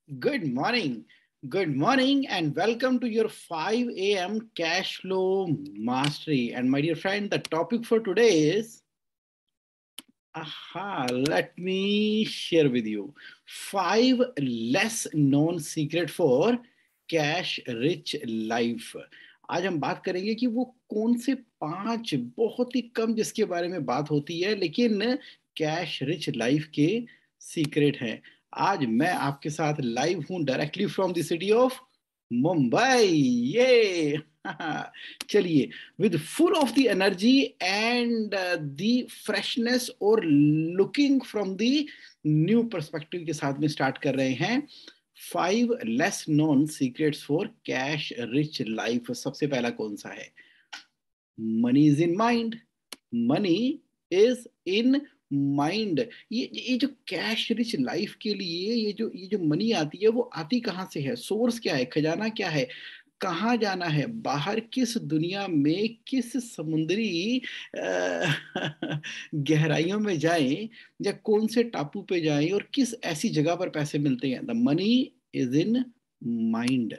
Good morning. Good morning and welcome to your 5 a.m. cash flow mastery. And my dear friend, the topic for today is let me share with you 5 less known secret for cash rich life. आज हम बात करेंगे कि वो कौन से 5 बहुत ही कम जिसके बारे में बात होती है लेकिन कैश रिच लाइफ के सीक्रेट हैं। आज मैं आपके साथ लाइव हूं directly from the city of Mumbai. ये चलिए, with full of the energy and the freshness और looking from the new perspective के साथ में स्टार्ट कर रहे हैं 5 less known secrets for cash rich life। सबसे पहला कौन सा है? Money is in mind. Money is in mind. ये जो कैश रिच लाइफ के लिए ये जो मनी आती है वो आती कहाँ से है? सोर्स क्या है? खजाना क्या है? कहाँ जाना है? बाहर किस दुनिया में किस समुद्री गहराइयों में जाएं या कौन से टापू पे जाएं और किस ऐसी जगह पर पैसे मिलते हैं? The money is in mind.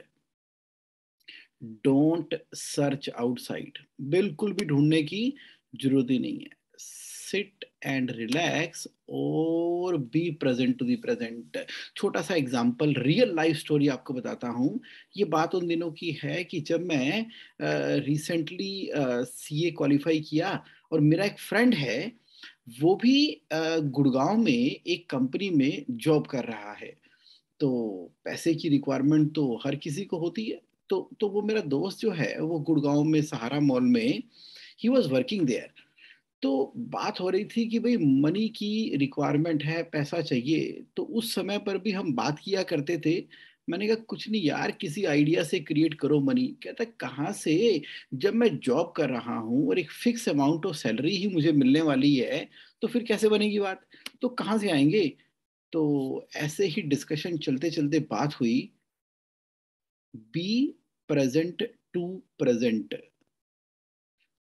Don't search outside. बिल्कुल भी ढूंढने की जरूरत ही नहीं है। सिट एंड रिलैक्स और be present to the present. छोटा सा एग्जांपल, रियल लाइफ स्टोरी आपको बताता हूँ। ये बात उन दिनों की है कि जब मैं रिसेंटली सीए क्वालिफाई किया और मेरा एक फ्रेंड है, वो भी गुड़गांव में एक कंपनी में जॉब कर रहा है। तो पैसे की रिक्वायरमेंट तो हर किसी को होती है। तो वो मेरा दोस्त जो है वो गुड़गांव में सहारा मॉल में ही वॉज वर्किंग देयर। तो बात हो रही थी कि भाई मनी की रिक्वायरमेंट है, पैसा चाहिए। तो उस समय पर भी हम बात किया करते थे। मैंने कहा कुछ नहीं यार, किसी आइडिया से क्रिएट करो मनी। कहता कहाँ से? जब मैं जॉब कर रहा हूँ और एक फिक्स अमाउंट ऑफ सैलरी ही मुझे मिलने वाली है, तो फिर कैसे बनेगी बात? तो कहाँ से आएंगे? तो ऐसे ही डिस्कशन चलते चलते बात हुई, बी प्रेजेंट टू प्रेजेंट।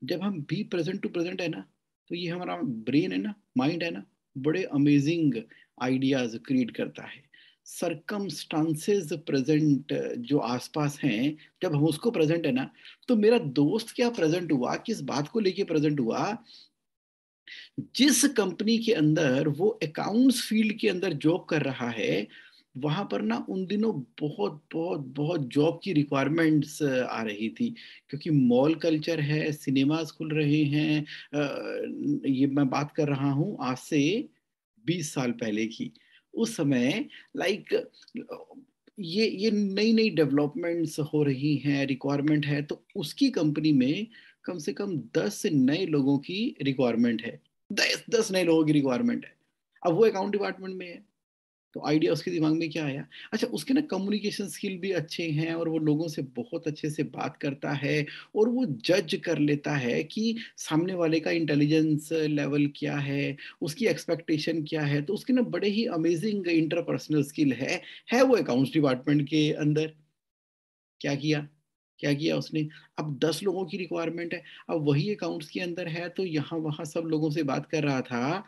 जब हम बी प्रेजेंट टू प्रेजेंट है ना, तो ये हमारा ब्रेन है ना, माइंड है ना, बड़े अमेजिंग आइडियाज क्रिएट करता है। सरकमस्टांसेस प्रेजेंट जो आसपास हैं, जब हम उसको प्रेजेंट है ना, तो मेरा दोस्त क्या प्रेजेंट हुआ, किस बात को लेके प्रेजेंट हुआ? जिस कंपनी के अंदर वो अकाउंट्स फील्ड के अंदर जॉब कर रहा है, वहां पर ना उन दिनों बहुत बहुत बहुत जॉब की रिक्वायरमेंट्स आ रही थी। क्योंकि मॉल कल्चर है, सिनेमास खुल रहे हैं। ये मैं बात कर रहा हूँ आज से 20 साल पहले की। उस समय लाइक ये नई नई डेवलपमेंट्स हो रही हैं, रिक्वायरमेंट है, तो उसकी कंपनी में कम से कम 10 नए लोगों की रिक्वायरमेंट है। 10 नए लोगों की रिक्वायरमेंट है। अब वो अकाउंट डिपार्टमेंट में है। तो आइडिया उसके दिमाग में क्या आया? अच्छा, उसके ना कम्युनिकेशन स्किल भी अच्छे हैं और वो लोगों से बहुत अच्छे से बात करता है और वो जज कर लेता है कि सामने वाले का इंटेलिजेंस लेवल क्या है, उसकी एक्सपेक्टेशन क्या है। तो उसके ना बड़े ही अमेजिंग इंटरपर्सनल स्किल है वो अकाउंट्स डिपार्टमेंट के अंदर। क्या किया? क्या किया उसने? अब 10 लोगों की रिक्वायरमेंट है। अब वही अकाउंट्स के अंदर है, तो यहाँ वहां सब लोगों से बात कर रहा था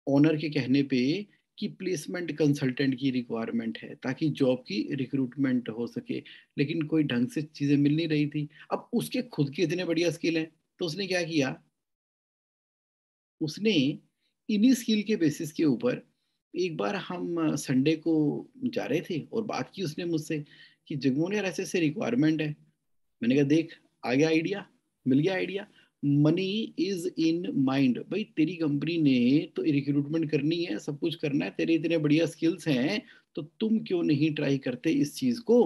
ओनर के कहने पे कि प्लेसमेंट कंसल्टेंट की रिक्वायरमेंट है ताकि जॉब की रिक्रूटमेंट हो सके। लेकिन कोई ढंग से चीजें मिल नहीं रही थी। अब उसके खुद के इतने बढ़िया स्किल हैं, तो उसने क्या किया? उसने इन्हीं स्किल के बेसिस के ऊपर, एक बार हम संडे को जा रहे थे और बात की उसने मुझसे कि जगमोहन यार ऐसे ऐसे रिक्वायरमेंट है। मैंने कहा देख, आ गया आइडिया, मिल गया idea. Money is in mind. भाई तेरी कंपनी ने तो रिक्रूटमेंट करनी है, सब कुछ करना है, तेरे इतने बढ़िया स्किल्स हैं, तो तुम क्यों नहीं ट्राई करते इस चीज को?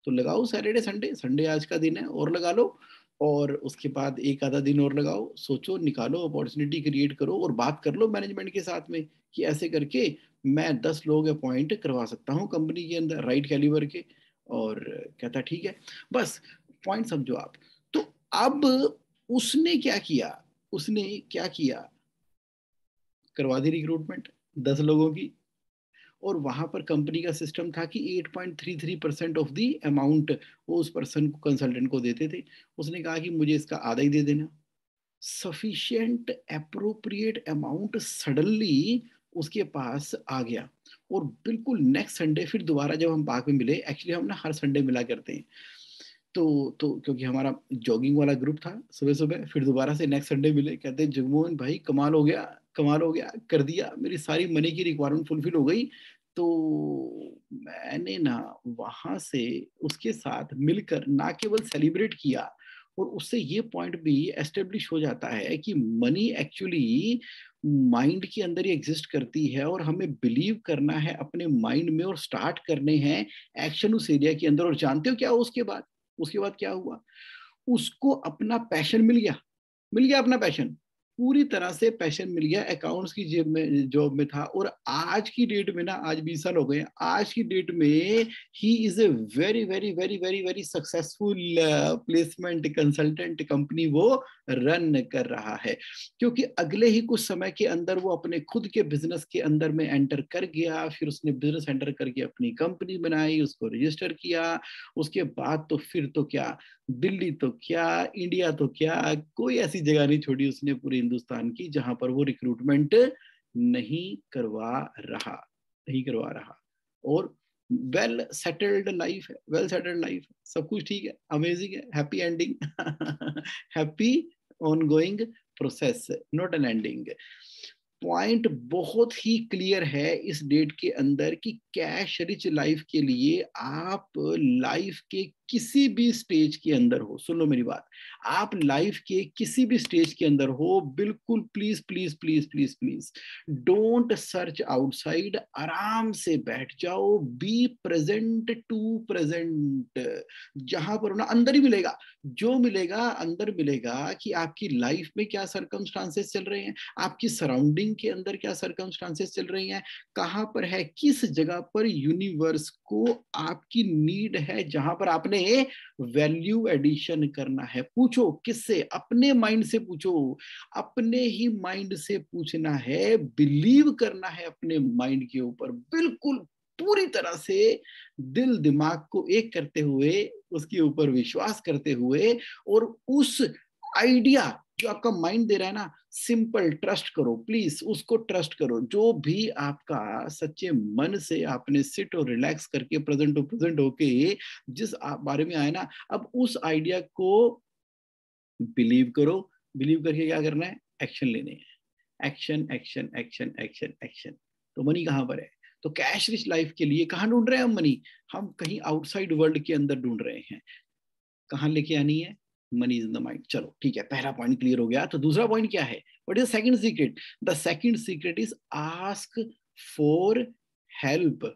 तो लगाओ सैटरडे संडे, संडे आज का दिन है और लगा लो। और उसके बाद एक आधा दिन और लगाओ, सोचो, निकालो, अपॉर्चुनिटी क्रिएट करो और बात कर लो मैनेजमेंट के साथ में कि ऐसे करके मैं 10 लोग अपॉइंट करवा सकता हूँ कंपनी के अंदर, राइट कैलिबर के। और कहता ठीक है। बस पॉइंट समझो आप। तो अब उसने क्या किया? उसने क्या किया? करवा दी रिक्रूटमेंट 10 लोगों की। और वहां पर कंपनी का सिस्टम था कि 8.33% ऑफ द अमाउंट वो उस पर्सन को, कंसल्टेंट को देते थे। उसने कहा कि मुझे इसका आधा ही दे देना। सफिशिएंट अप्रोप्रिएट अमाउंट सडनली उसके पास आ गया और बिल्कुल नेक्स्ट संडे फिर दोबारा जब हम पार्क में मिले, एक्चुअली हम ना हर संडे मिला करते हैं, तो क्योंकि हमारा जॉगिंग वाला ग्रुप था सुबह सुबह, फिर दोबारा से नेक्स्ट संडे मिले, कहते हैं जगमोहन भाई कमाल हो गया, कमाल हो गया, कर दिया, मेरी सारी मनी की रिक्वायरमेंट फुलफिल हो गई। तो मैंने ना वहां से उसके साथ मिलकर ना केवल सेलिब्रेट किया, और उससे ये पॉइंट भी एस्टेब्लिश हो जाता है कि मनी एक्चुअली माइंड के अंदर ही एग्जिस्ट करती है, और हमें बिलीव करना है अपने माइंड में और स्टार्ट करने हैं एक्शन उस एरिया के अंदर। और जानते हो क्या हुआ उसके बाद? उसके बाद क्या हुआ? उसको अपना पैशन मिल गया अपना पैशन, पूरी तरह से पैशन मिल गया। अकाउंट्स की जेब में जॉब में था, और आज की डेट में ना, आज 20 साल हो गए, आज की डेट में he is a very very very very very successful placement consultant company वो रन कर रहा है, क्योंकि अगले ही कुछ समय के अंदर वो अपने खुद के बिजनेस के अंदर में एंटर कर गया। फिर उसने बिजनेस एंटर करके अपनी कंपनी बनाई, उसको रजिस्टर किया। उसके बाद तो फिर तो क्या, दिल्ली तो क्या, इंडिया तो क्या, कोई ऐसी जगह नहीं छोड़ी उसने पूरे हिंदुस्तान की जहां पर वो रिक्रूटमेंट नहीं करवा रहा, नहीं करवा रहा। और वेल सेटल्ड लाइफ है, वेल सेटल्ड लाइफ है, सब कुछ ठीक है, अमेजिंग है, happy ending happy on going process, not an ending. Point बहुत ही क्लियर है इस डेट के अंदर कि कैश रिच लाइफ के लिए आप लाइफ के किसी भी स्टेज के अंदर हो, सुन लो मेरी बात, आप लाइफ के किसी भी स्टेज के अंदर हो, बिल्कुल please please please please please don't search outside, आराम से बैठ जाओ, बी प्रेजेंट टू प्रेजेंट। जहां पर ना अंदर ही मिलेगा, जो मिलेगा अंदर मिलेगा कि आपकी लाइफ में क्या सरकमस्टांसेस चल रहे हैं, आपकी सराउंडिंग के अंदर क्या सरकमस्टांसेस चल रही हैं, कहां पर है, किस जगह पर यूनिवर्स को आपकी नीड है, जहां पर आपने वैल्यू एडिशन करना है। पूछो किससे? अपने माइंड से पूछो, अपने ही माइंड से पूछना है, बिलीव करना है अपने माइंड के ऊपर, बिल्कुल पूरी तरह से दिल दिमाग को एक करते हुए, उसके ऊपर विश्वास करते हुए, और उस आइडिया जो आपका माइंड दे रहा है ना, सिंपल ट्रस्ट करो, प्लीज उसको ट्रस्ट करो। जो भी आपका सच्चे मन से आपने सिट और रिलैक्स करके प्रेजेंट होके जिस बारे में आए ना, अब उस आइडिया को बिलीव करो। बिलीव करके क्या करना है? एक्शन लेने हैं, action action action action action. तो मनी कहाँ पर है? तो कैश रिच लाइफ के लिए कहाँ ढूंढ रहे हैं हम मनी? हम कहीं आउटसाइड वर्ल्ड के अंदर ढूंढ रहे हैं। कहाँ लेके आनी है? Money is in the mind. चलो ठीक है, पहला पॉइंट क्लियर हो गया। तो दूसरा पॉइंट क्या है? What is the second secret? The second secret is ask for help.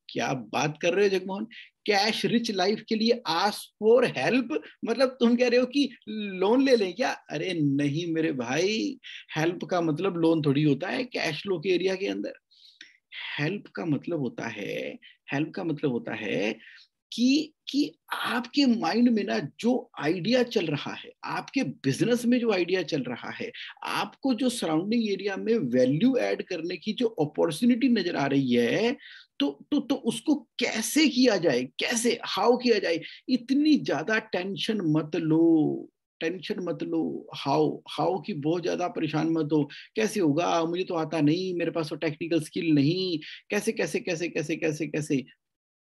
क्या बात कर रहे हो जगमोहन? कैश रिच लाइफ के लिए आस्क फॉर हेल्प, मतलब तुम कह रहे हो कि लोन ले लें क्या? अरे नहीं मेरे भाई, हेल्प का मतलब लोन थोड़ी होता है कैश फ्लो के एरिया के अंदर। हेल्प का मतलब होता है, हेल्प का मतलब होता है कि आपके माइंड में ना जो आइडिया चल रहा है, आपके बिजनेस में जो आइडिया चल रहा है, आपको जो सराउंडिंग एरिया में वैल्यू ऐड करने की जो अपॉर्चुनिटी नजर आ रही है, तो उसको कैसे किया जाए, कैसे हाउ किया जाए, इतनी ज्यादा टेंशन मत लो, टेंशन मत लो। हाउ हाउ की बहुत ज्यादा परेशान मत हो, कैसे होगा, मुझे तो आता नहीं, मेरे पास तो टेक्निकल स्किल नहीं, कैसे कैसे कैसे कैसे कैसे कैसे।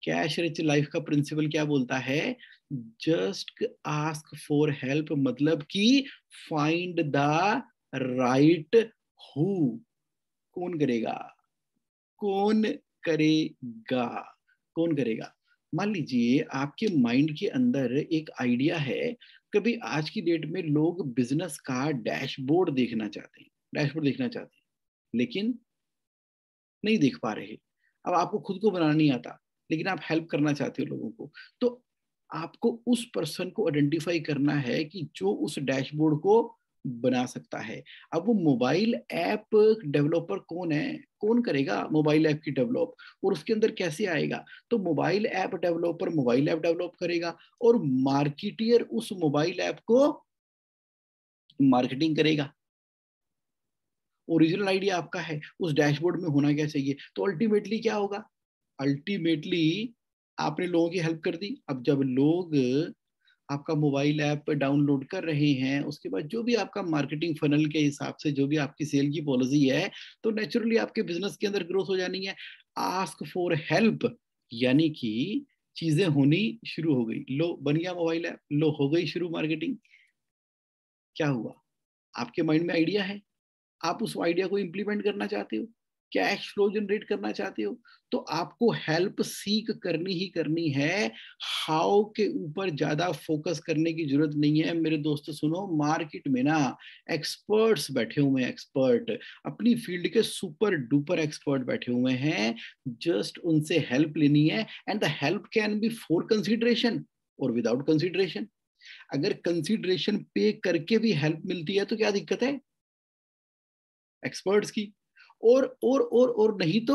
कैश रिच लाइफ का प्रिंसिपल क्या बोलता है? जस्ट आस्क फॉर हेल्प, मतलब कि फाइंड द राइट हु। कौन करेगा? कौन करेगा? कौन करेगा? मान लीजिए आपके माइंड के अंदर एक आइडिया है। कभी आज की डेट में लोग बिजनेस का डैशबोर्ड देखना चाहते हैं, डैशबोर्ड देखना चाहते हैं, लेकिन नहीं देख पा रहे। अब आपको खुद को बनाना नहीं आता, लेकिन आप हेल्प करना चाहते हो लोगों को, तो आपको उस पर्सन को आइडेंटिफाई करना है कि जो उस डैशबोर्ड को बना सकता है। अब वो मोबाइल ऐप डेवलपर कौन है? कौन करेगा मोबाइल ऐप की डेवलप, और उसके अंदर कैसे आएगा? तो mobile app developer mobile app develop करेगा, और मार्केटियर उस मोबाइल ऐप को मार्केटिंग करेगा। ओरिजिनल आइडिया आपका है, उस डैशबोर्ड में होना क्या चाहिए, तो अल्टीमेटली क्या होगा? अल्टीमेटली आपने लोगों की हेल्प कर दी। अब जब लोग आपका मोबाइल ऐप डाउनलोड कर रहे हैं, उसके बाद जो भी आपका मार्केटिंग फनल के हिसाब से जो भी आपकी सेल की पॉलिसी है, तो नेचुरली आपके बिजनेस के अंदर ग्रोथ हो जानी है। आस्क फॉर हेल्प, यानी कि चीजें होनी शुरू हो गई, लो बन गया मोबाइल ऐप, लो हो गई शुरू मार्केटिंग। क्या हुआ? आपके माइंड में आइडिया है, आप उस आइडिया को इंप्लीमेंट करना चाहते हो, कैश फ्लो जनरेट करना चाहते हो, तो आपको हेल्प सीक करनी ही करनी है। हाउ के ऊपर ज्यादा फोकस करने की जरूरत नहीं है मेरे दोस्तों। सुनो, मार्केट में ना एक्सपर्ट्स बैठे हुए हैं, एक्सपर्ट अपनी फील्ड के सुपर डुपर एक्सपर्ट बैठे हुए हैं, जस्ट उनसे हेल्प लेनी है। And the help can be for consideration और विदाउट कंसिडरेशन। अगर कंसिडरेशन पे करके भी हेल्प मिलती है तो क्या दिक्कत है एक्सपर्ट्स की। और नहीं तो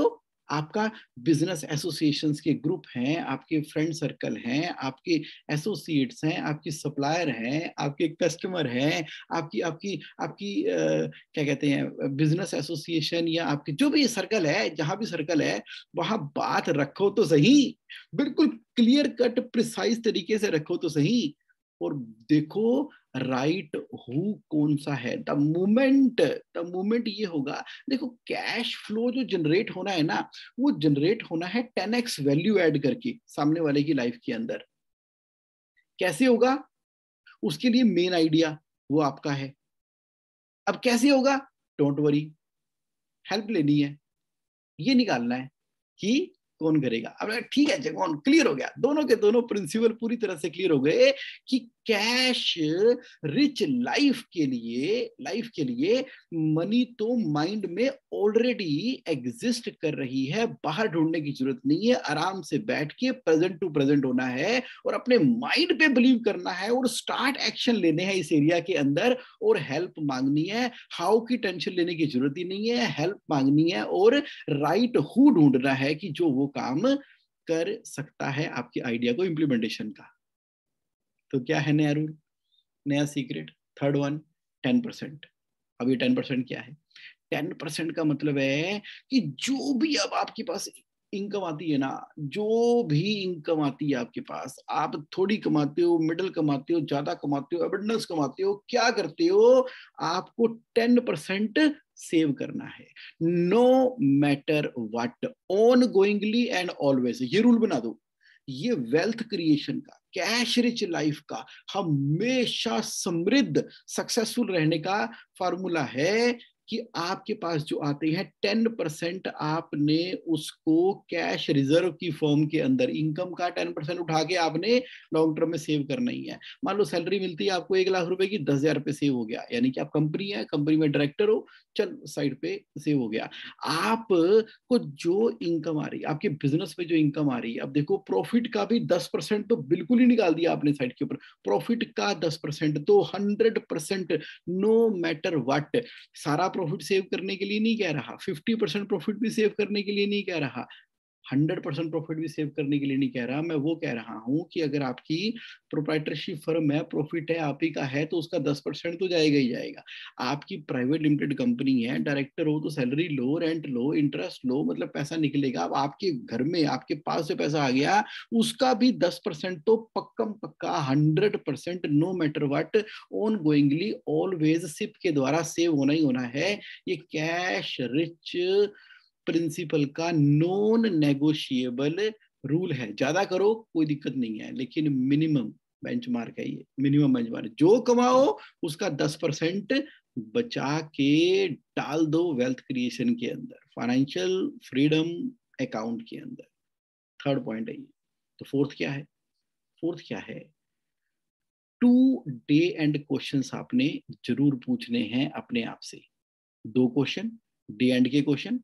आपका बिजनेस एसोसिएशंस के ग्रुप हैं, आपके फ्रेंड सर्कल हैं, आपके एसोसिएट्स हैं, आपकी सप्लायर हैं, आपके कस्टमर हैं, आपकी आपकी आपकी क्या कहते हैं बिजनेस एसोसिएशन, या आपके जो भी सर्कल है, जहां भी सर्कल है वहां बात रखो तो सही, बिल्कुल क्लियर कट प्रिसाइज तरीके से रखो तो सही। और देखो राइट हु कौन सा है। द मोमेंट ये होगा, देखो कैश फ्लो जो जनरेट होना है ना, वो जनरेट होना है 10x वैल्यू ऐड करके सामने वाले की लाइफ के अंदर। कैसे होगा? उसके लिए मेन आइडिया वो आपका है। अब कैसे होगा? डोंट वरी, हेल्प लेनी है, ये निकालना है कि कौन करेगा। अब ठीक है, जगह क्लियर हो गया, दोनों के दोनों प्रिंसिपल पूरी तरह से क्लियर हो गए कि कैश रिच लाइफ के लिए मनी तो माइंड में ऑलरेडी एग्जिस्ट कर रही है, बाहर ढूंढने की जरूरत नहीं है। आराम से बैठ के प्रेजेंट टू प्रेजेंट होना है और अपने माइंड पे बिलीव करना है और स्टार्ट एक्शन लेने हैं इस एरिया के अंदर, और हेल्प मांगनी है। हाउ की टेंशन लेने की जरूरत ही नहीं है, हेल्प मांगनी है और राइट हु ढूंढना है कि जो वो काम कर सकता है आपके आइडिया को इम्प्लीमेंटेशन का। तो क्या है नया रूल, नया सीक्रेट? Third one, 10%। अब ये 10% क्या है? 10% का मतलब है कि जो भी अब आपके पास इनकम आती है ना, जो भी इनकम आती है आपके पास, आप थोड़ी कमाते हो, मिडिल कमाते हो, ज्यादा कमाते हो, अबंडेंस कमाते हो, क्या करते हो? आपको 10% सेव करना है, no matter what, ongoingly and always. ये रूल बना दो। ये वेल्थ क्रिएशन का, कैश रिच लाइफ का, हमेशा समृद्ध सक्सेसफुल रहने का फॉर्मूला है कि आपके पास जो आते हैं 10% आपने उसको कैश रिजर्व की फॉर्म के अंदर, इनकम का 10% उठा के आपने लॉन्ग टर्म में सेव करना ही है। मान लो सैलरी मिलती है आपको 1 लाख रुपए की, 10,000 रुपए सेव हो गया, यानी कि आप कंपनी है, कंपनी में डायरेक्टर हो, चल साइड पे सेव हो गया। आप को जो इनकम आ रही है, आपके बिजनेस में जो इनकम आ रही है, अब देखो प्रॉफिट का भी 10% तो बिल्कुल ही निकाल दिया आपने साइड के ऊपर। प्रॉफिट का 10% तो 100%, नो मैटर व्हाट। सारा प्रॉफिट सेव करने के लिए नहीं कह रहा, 50% प्रॉफिट भी सेव करने के लिए नहीं कह रहा, 100% प्रॉफिट भी सेव करने के लिए नहीं कह रहा। मैं वो कह रहा हूं कि अगर आपकी प्रोप्राइटरशिप फर्म है, प्रॉफिट है आप ही का है, तो उसका 10% तो जाएगा ही जाएगा। आपकी प्राइवेट लिमिटेड कंपनी है, डायरेक्टर हो तो सैलरी लो, रेंट लो, इंटरेस्ट लो, मतलब पैसा निकलेगा। अब आपके घर में आपके पास से पैसा आ गया, उसका भी 10% तो पक्कम पक्का 100%, no matter what, ongoingly always SIP के द्वारा सेव होना ही होना है। ये कैश रिच प्रिंसिपल का नॉन नेगोशिएबल रूल है। ज्यादा करो कोई दिक्कत नहीं है, लेकिन मिनिमम बेंचमार्क है, ये मिनिमम बेंचमार्क। जो कमाओ उसका 10% बचा के डाल दो वेल्थ क्रिएशन के अंदर, फाइनेंशियल फ्रीडम अकाउंट के अंदर। थर्ड पॉइंट है ये। तो फोर्थ क्या है? फोर्थ क्या है? 2 डे एंड क्वेश्चंस आपने जरूर पूछने हैं अपने आप से। 2 क्वेश्चन, डे एंड के क्वेश्चन।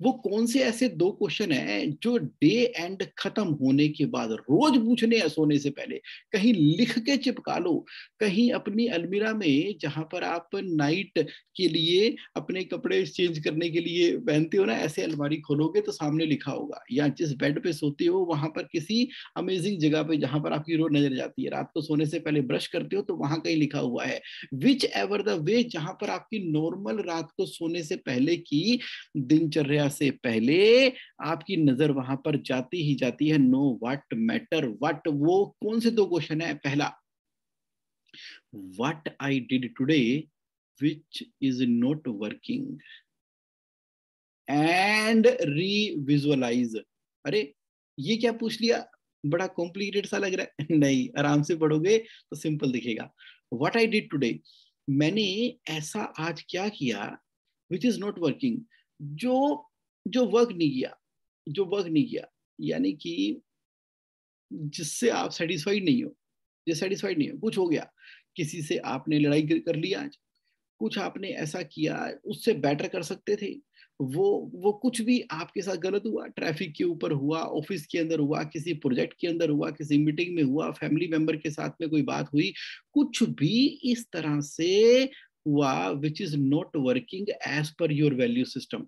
वो कौन से ऐसे 2 क्वेश्चन हैं जो डे एंड खत्म होने के बाद रोज पूछने हैं सोने से पहले? कहीं लिख के चिपका लो, कहीं अपनी अलमीरा में जहां पर आप नाइट के लिए अपने कपड़े चेंज करने के लिए पहनते हो ना, ऐसे अलमारी खोलोगे तो सामने लिखा होगा, या जिस बेड पे सोते हो वहां पर किसी अमेजिंग जगह पे जहां पर आपकी रोज नजर जाती है, रात को सोने से पहले ब्रश करते हो तो वहां कहीं लिखा हुआ है। विच एवर द वे, जहां पर आपकी नॉर्मल रात को सोने से पहले की दिनचर्या से पहले आपकी नजर वहां पर जाती ही जाती है। नो व्हाट मैटर व्हाट, वो कौन से 2 क्वेश्चन है? पहला, what I did today which is not working and revisualize. अरे ये क्या पूछ लिया, बड़ा कॉम्प्लिकेटेड सा लग रहा है। नहीं, आराम से पढ़ोगे तो सिंपल दिखेगा। व्हाट आई डिड टुडे, मैंने ऐसा आज क्या किया, विच इज नॉट वर्किंग, जो जो वर्क नहीं किया, जो वर्क नहीं किया, यानी कि जिससे आप सेटिस्फाइड नहीं हो, जो सेटिस्फाइड नहीं हो, कुछ हो गया, किसी से आपने लड़ाई कर लिया आज, कुछ आपने ऐसा किया उससे बेटर कर सकते थे, वो कुछ भी आपके साथ गलत हुआ, ट्रैफिक के ऊपर हुआ, ऑफिस के अंदर हुआ, किसी प्रोजेक्ट के अंदर हुआ, किसी मीटिंग में हुआ, फैमिली मेंबर के साथ में कोई बात हुई, कुछ भी इस तरह से हुआ which is not working as per your value system,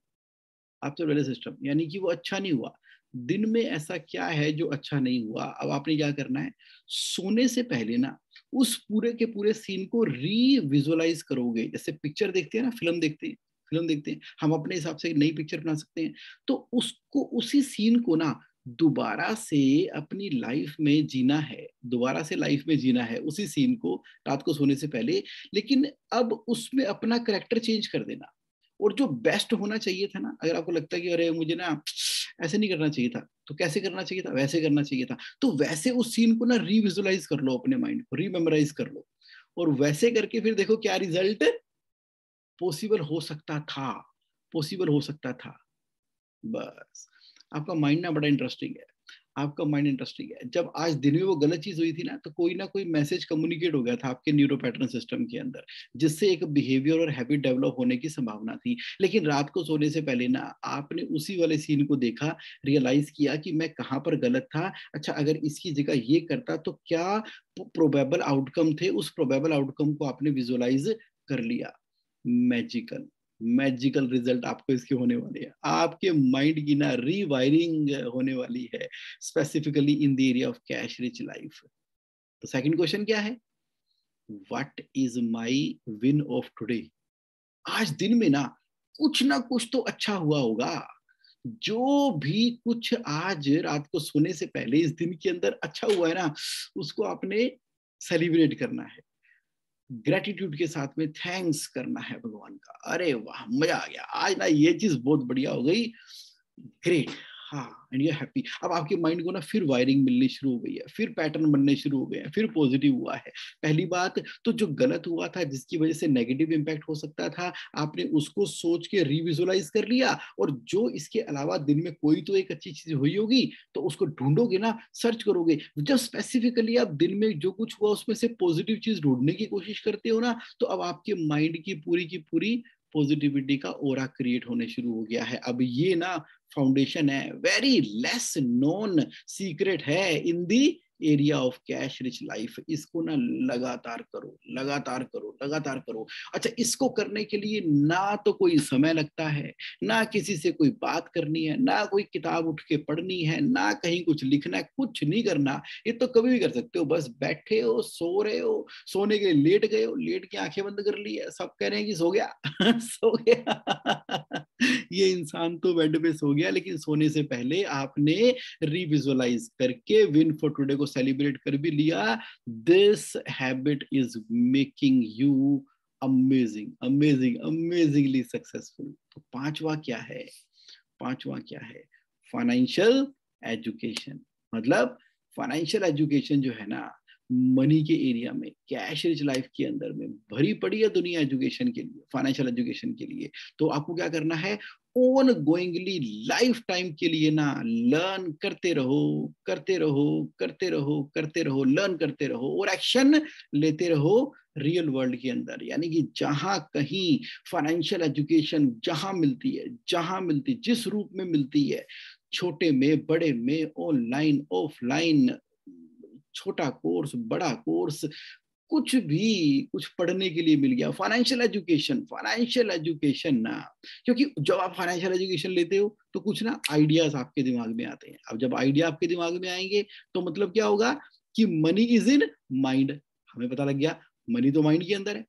आपका वैल्यू सिस्टम, यानी कि वो अच्छा नहीं हुआ। दिन में ऐसा क्या है जो अच्छा नहीं हुआ, अब आपने क्या करना है, सोने से पहले ना उस पूरे के पूरे सीन को रीविजुअलाइज करोगे। जैसे पिक्चर देखते हैं ना, फिल्म देखते हैं, फिल्म देखते हैं, हम अपने हिसाब से एक नई पिक्चर बना सकते हैं। तो उसको, उसी सीन को ना दोबारा से अपनी लाइफ में जीना है, दोबारा से लाइफ में जीना है उसी सीन को, रात को सोने से पहले। लेकिन अब उसमें अपना करेक्टर चेंज कर देना, और जो बेस्ट होना चाहिए था ना, अगर आपको लगता है कि अरे मुझे ना ऐसे नहीं करना चाहिए था, तो कैसे करना चाहिए था, वैसे करना चाहिए था, तो वैसे उस सीन को ना रीविजुअलाइज कर लो, अपने माइंड को रीमेमोराइज कर लो, और वैसे करके फिर देखो क्या रिजल्ट पॉसिबल हो सकता था, पॉसिबल हो सकता था। बस, आपका माइंड ना बड़ा इंटरेस्टिंग है, आपका माइंड इंटरेस्टिंग है। जब आज दिन में वो गलत चीज हुई थी ना कोई मैसेज कम्युनिकेट हो गया था आपके न्यूरो पैटर्न सिस्टम के अंदर, जिससे एक बिहेवियर और हैबिट डेवलप होने की संभावना थी। लेकिन रात को सोने से पहले ना आपने उसी वाले सीन को देखा, रियलाइज किया कि मैं कहाँ पर गलत था, अच्छा अगर इसकी जगह ये करता तो क्या प्रोबेबल आउटकम थे, उस प्रोबेबल आउटकम को आपने विजुअलाइज कर लिया। मैजिकल, मैजिकल रिजल्ट आपको इसके होने वाले हैं, आपके माइंड की ना रीवायरिंग होने वाली है, specifically in the area of cash rich life. तो सेकंड क्वेश्चन क्या है, what is my win of today. आज दिन में ना कुछ तो अच्छा हुआ होगा, जो भी कुछ आज रात को सोने से पहले इस दिन के अंदर अच्छा हुआ है ना, उसको आपने सेलिब्रेट करना है, ग्रेटिट्यूड के साथ में थैंक्स करना है भगवान का। अरे वाह, मजा आ गया आज ना, ये चीज बहुत बढ़िया हो गई, ग्रेट। हाँ, एंड यू हैप्पी। अब आपके माइंड को ना फिर वायरिंग मिलनी शुरू हो गई है, फिर पैटर्न बनने शुरू हो गए हैं, फिर पॉजिटिव हुआ है। पहली बात तो जो गलत हुआ था, जिसकी वजह से नेगेटिव इंपैक्ट हो सकता था, आपने उसको सोच के रिविजुअलाइज कर लिया, और जो इसके अलावा दिन में कोई तो एक अच्छी चीज हुई होगी, तो उसको ढूंढोगे ना, सर्च करोगे, जब स्पेसिफिकली आप दिन में जो कुछ हुआ उसमें से पॉजिटिव चीज ढूंढने की कोशिश करते हो ना, तो अब आपके माइंड की पूरी पॉजिटिविटी का ओरा क्रिएट होने शुरू हो गया है। अब ये ना फाउंडेशन है, वेरी लेस नोन सीक्रेट है in the area of cash rich life. इसको ना लगातार करो, लगातार करो, लगातार करो। अच्छा, इसको करने के लिए ना तो कोई समय लगता है, ना किसी से कोई बात करनी है, ना कोई किताब उठ के पढ़नी है, ना कहीं कुछ लिखना है, कुछ नहीं करना। ये तो कभी भी कर सकते हो, बस बैठे हो, सो रहे हो, सोने के लिए लेट गए हो, लेट के आंखें बंद कर ली है, सब कह रहे हैं कि सो गया सो गया ये इंसान तो बेड पे सो गया, लेकिन सोने से पहले आपने रिविजुअलाइज करके विन फॉर टुडे को सेलिब्रेट कर भी लिया। This habit is making you amazing, amazing, amazingly successful. तो पांचवा क्या है, पांचवा क्या है, फाइनेंशियल एजुकेशन। मतलब फाइनेंशियल एजुकेशन जो है ना, मनी के एरिया में, कैश रिच लाइफ के अंदर में भरी पड़ी है दुनिया एजुकेशन के लिए, फाइनेंशियल एजुकेशन के लिए। तो आपको क्या करना है, ओन गोइंगली लाइफ टाइम के लिए ना लर्न करते रहो, करते रहो, करते रहो, करते रहो, लर्न करते रहो, और एक्शन लेते रहो रियल वर्ल्ड के अंदर। यानी कि जहां कहीं फाइनेंशियल एजुकेशन जहां मिलती है, जहां मिलती, जिस रूप में मिलती है, छोटे में, बड़े में, ऑनलाइन, ऑफलाइन, छोटा कोर्स, बड़ा कोर्स, कुछ भी, कुछ पढ़ने के लिए मिल गया, फाइनेंशियल एजुकेशन, फाइनेंशियल एजुकेशन ना। क्योंकि जब आप फाइनेंशियल एजुकेशन लेते हो तो कुछ ना आइडियाज आपके दिमाग में आते हैं। अब जब आइडिया आपके दिमाग में आएंगे तो मतलब क्या होगा कि मनी इज इन माइंड। हमें पता लग गया मनी तो माइंड के अंदर है,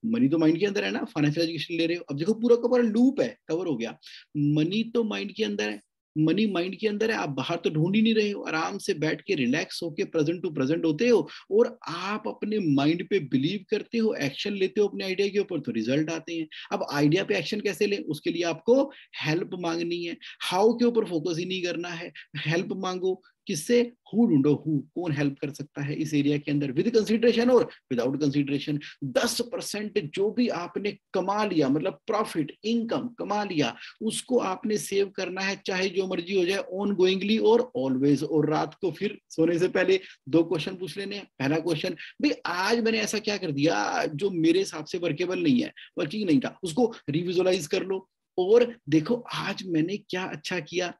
मनी तो माइंड के अंदर है ना, फाइनेंशियल एजुकेशन ले रहे हो। अब देखो पूरा का पूरा लूप है, कवर हो गया। मनी तो माइंड के अंदर है, मनी माइंड के अंदर है, आप बाहर तो ढूंढ ही नहीं रहे हो, आराम से बैठ के रिलैक्स होके प्रेजेंट टू प्रेजेंट होते हो और आप अपने माइंड पे बिलीव करते हो, एक्शन लेते हो अपने आइडिया के ऊपर, तो रिजल्ट आते हैं। अब आइडिया पे एक्शन कैसे लें, उसके लिए आपको हेल्प मांगनी है। हाउ के ऊपर फोकस ही नहीं करना है, हेल्प मांगो। किससे? हु ढूंढो, हु, कौन हेल्प कर सकता है इस एरिया के अंदर, विद कंसीडरेशन और विदाउट कंसीडरेशन। 10% जो भी आपने कमा लिया, मतलब प्रॉफिट, इनकम कमा लिया, उसको आपने सेव करना है, चाहे जो मर्जी हो जाए, ऑन गोइंगली और ऑलवेज। और रात को फिर सोने से पहले 2 क्वेश्चन पूछ लेने हैं। पहला क्वेश्चन, भाई आज मैंने ऐसा क्या कर दिया जो मेरे हिसाब से वर्केबल नहीं है, वर्किंग नहीं था, उसको रिविजुअलाइज कर लो और देखो आज मैंने क्या अच्छा किया,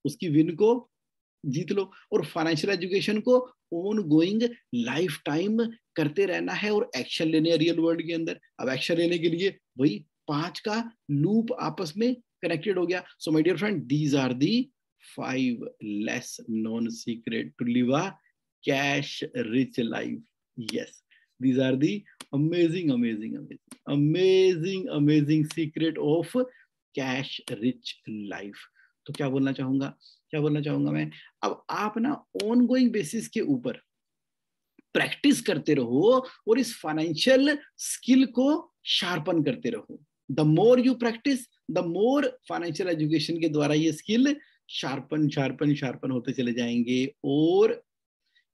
उसकी विन को जीत लो। और फाइनेंशियल एजुकेशन को ऑन गोइंग लाइफ टाइम करते रहना है और एक्शन लेने हैं रियल वर्ल्ड के अंदर। अब एक्शन लेने के लिए वही 5 का लूप आपस में कनेक्टेड हो गया। So my dear friend, these are the 5 less known secret to live a cash rich life. Yes, these are the amazing secret of cash rich life। तो क्या बोलना चाहूंगा मैं, अब आप ना ऑन गोइंग बेसिस के ऊपर प्रैक्टिस करते रहो और इस फाइनेंशियल स्किल को शार्पन करते रहो। The more you practice, the more financial education के द्वारा ये स्किल शार्पन होते चले जाएंगे। और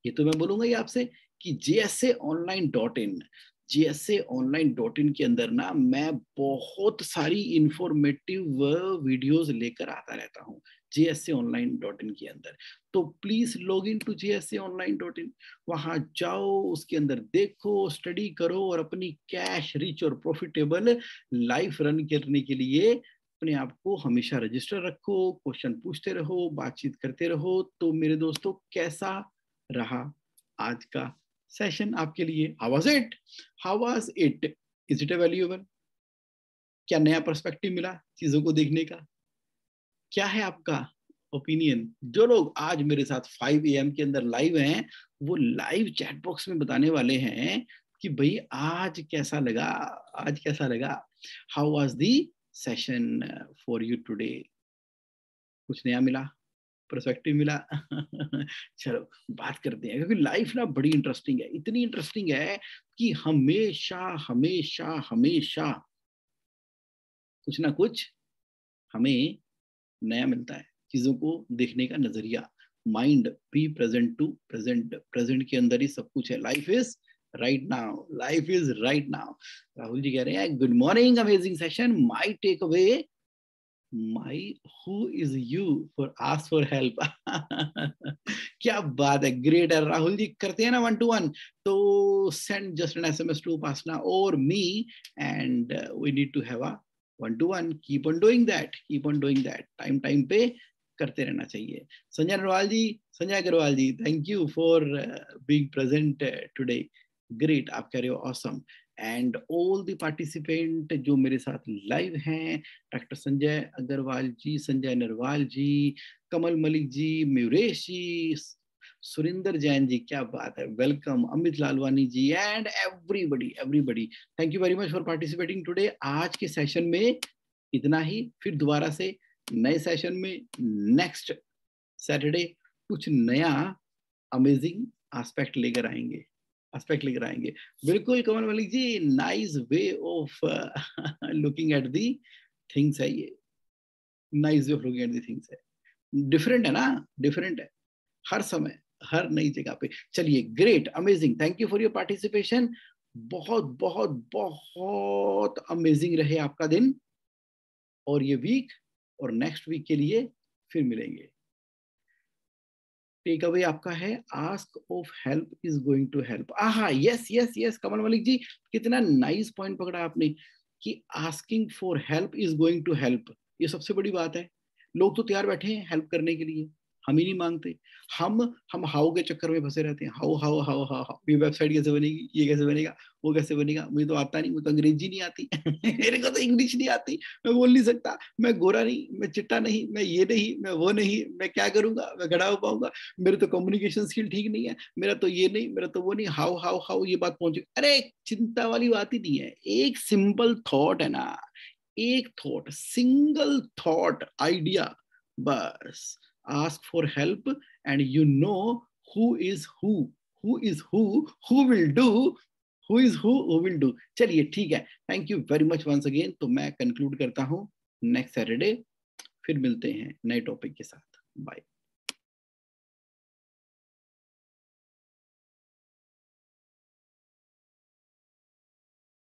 ये तो मैं बोलूंगा ही आपसे कि JSAonline.in के अंदर ना मैं बहुत सारी इंफॉर्मेटिव वीडियोस लेकर आता रहता हूँ JSAonline.in के अंदर। तो please log in to JSAonline.in, वहां जाओ, उसके अंदर देखो, स्टडी करो और अपनी कैश रिच और प्रॉफिटेबल लाइफ रन करने के लिए अपने आप को हमेशा रजिस्टर रखो, क्वेश्चन पूछते रहो, बातचीत करते रहो। तो मेरे दोस्तों, कैसा रहा आज का सेशन आपके लिए? How was it? Is it A valuable? क्या नया पर्सपेक्टिव मिला चीजों को देखने का? क्या है आपका ओपिनियन? जो लोग आज मेरे साथ 5 AM के अंदर लाइव हैं, वो लाइव चैट बॉक्स में बताने वाले हैं कि भाई आज कैसा लगा, how was the session for you today? कुछ नया मिला, पर्सपेक्टिव मिला? चलो बात करते हैं, क्योंकि लाइफ ना बड़ी इंटरेस्टिंग है, इतनी इंटरेस्टिंग है कि हमेशा हमेशा हमेशा कुछ ना कुछ हमें नया मिलता है, चीजों को देखने का नजरिया। Mind be present to present, present के अंदर ही सब कुछ है। Life is right now, life is right now. Rahul ji कह रहे हैं good morning, amazing session, my take away, my who is you for ask for help. क्या बात है, ग्रेट है। राहुल जी करते हैं ना 1-to-1, तो send just an SMS to Upasana और me and we need to have a 1-to-1। Keep on doing that, time पे करते रहना चाहिए। Sanjay Agarwal ji, thank you for being present today. Great, आप कह रहे हो awesome. And all the participant जो मेरे साथ लाइव हैं, डॉक्टर संजय अग्रवाल जी, संजय नरवाल जी, कमल मलिक जी, म्यूरेश जी, सुरिंदर जैन जी, क्या बात है, welcome, Amit Lalwani ji and everybody thank you very much for participating today. आज के सेशन में इतना ही, फिर दोबारा से नए सेशन में नेक्स्ट सैटरडे कुछ नया अमेजिंग एस्पेक्ट लेकर आएंगे। बिल्कुल Kamal Malik ji, nice way of looking at the things है ये, nice way of looking at the things है। डिफरेंट है ना, डिफरेंट है हर समय, हर नई जगह पे। चलिए, great, amazing, thank you for your participation. बहुत बहुत बहुत अमेजिंग रहे आपका दिन और ये वीक, और नेक्स्ट वीक के लिए फिर मिलेंगे। टेक अवे आपका है, ask of help is going to help. आहा, यस कमल मलिक जी, कितना नाइस पॉइंट पकड़ा आपने कि asking for help is going to help. ये सबसे बड़ी बात है। लोग तो तैयार बैठे हैं हेल्प करने के लिए, हम ही नहीं मांगते। हम हाउ के चक्कर में फंसे रहते हैं। How how how how how, ये वेबसाइट कैसे बनेगी, ये कैसे बनेगा, वो कैसे बनेगा, मुझे तो आता नहीं, मुझे तो अंग्रेजी नहीं आती मेरे को तो इंग्लिश नहीं आती, मैं बोल नहीं सकता, मैं गोरा नहीं, मैं चिट्टा नहीं, मैं ये नहीं, मैं वो नहीं, मैं क्या करूंगा, मैं खड़ा हो पाऊंगा, मेरे तो कम्युनिकेशन स्किल ठीक नहीं है, मेरा तो ये नहीं, मेरा तो वो नहीं, हाउ हाउ हाउ ये बात पहुंचे। अरे चिंता वाली बात ही नहीं है, एक सिंपल थॉट है ना, एक थॉट, सिंगल थॉट, आइडिया बस ask for help and you know who is who is who will do, who is who will do. चलिए ठीक है, thank you very much once again. तो मैं कंक्लूड करता हूँ, नेक्स्ट सैटरडे फिर मिलते हैं नए टॉपिक के साथ। बाय।